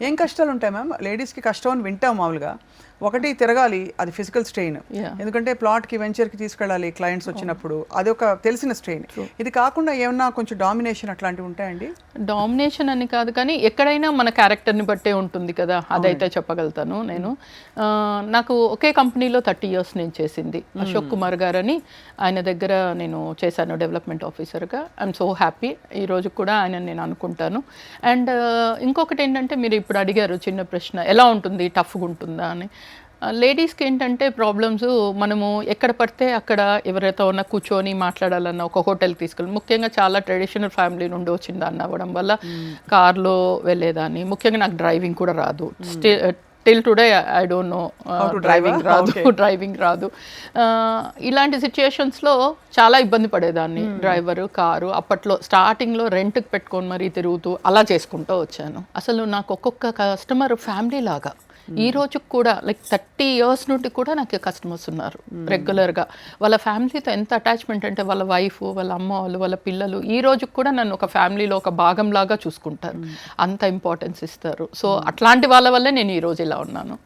ఏం కష్టాలు ఉంటాయి మ్యామ్? లేడీస్కి కష్టం అని వింటాం మామూలుగా. ఒకటి తిరగాలి, అది ఫిజికల్ స్ట్రెయిన్. ఎందుకంటే ప్లాట్కి వెంచర్కి తీసుకెళ్ళాలి క్లయింట్స్ వచ్చినప్పుడు, అది ఒక తెలిసిన స్ట్రెయిన్. ఇది కాకుండా ఏమన్నా కొంచెం డామినేషన్ అట్లాంటివి ఉంటాయండి? డామినేషన్ అని కాదు, కానీ ఎక్కడైనా మన క్యారెక్టర్ని బట్టే ఉంటుంది కదా, అదైతే చెప్పగలుగుతాను నేను. నాకు ఒకే కంపెనీలో 30 years నేను చేసింది. అశోక్ కుమార్ గారని ఆయన దగ్గర నేను చేశాను డెవలప్మెంట్ ఆఫీసర్గా. I'm so happy. ఈ రోజు కూడా ఆయన నేను అనుకుంటాను. అండ్ ఇంకొకటి ఏంటంటే, మీరు ఇప్పుడు అడిగారు చిన్న ప్రశ్న, ఎలా ఉంటుంది, టఫ్గా ఉంటుందా అని. లేడీస్కి ఏంటంటే ప్రాబ్లమ్స్, మనము ఎక్కడ పడితే అక్కడ ఎవరైతే ఉన్న కూర్చొని మాట్లాడాలన్న, ఒక హోటల్కి తీసుకెళ్ళి, ముఖ్యంగా చాలా ట్రెడిషనల్ ఫ్యామిలీ నుండి వచ్చిందాన్ని అవ్వడం వల్ల కార్లో వెళ్ళేదాన్ని. ముఖ్యంగా నాకు డ్రైవింగ్ కూడా రాదు. Till today I don't know driving రాదు. ఇలాంటి సిచ్యుయేషన్స్లో చాలా ఇబ్బంది పడేదాన్ని. డ్రైవరు, కారు, అప్పట్లో స్టార్టింగ్లో రెంట్కి పెట్టుకొని మరీ తిరుగుతూ అలా చేసుకుంటూ వచ్చాను. అసలు నాకు ఒక్కొక్క కస్టమర్ ఫ్యామిలీ లాగా. ఈ రోజుకి కూడా లైక్ 30 years నుండి కూడా నాకు కస్టమర్స్ ఉన్నారు రెగ్యులర్గా. వాళ్ళ ఫ్యామిలీతో ఎంత అటాచ్మెంట్ అంటే, వాళ్ళ వైఫ్, వాళ్ళ అమ్మ వాళ్ళు, వాళ్ళ పిల్లలు ఈ రోజుకి కూడా నన్ను ఒక ఫ్యామిలీలో ఒక భాగంలాగా చూసుకుంటారు. అంత ఇంపార్టెన్స్ ఇస్తారు. సో అట్లాంటి వాళ్ళ వల్లే నేను ఈ రోజు ఇలా ఉన్నాను.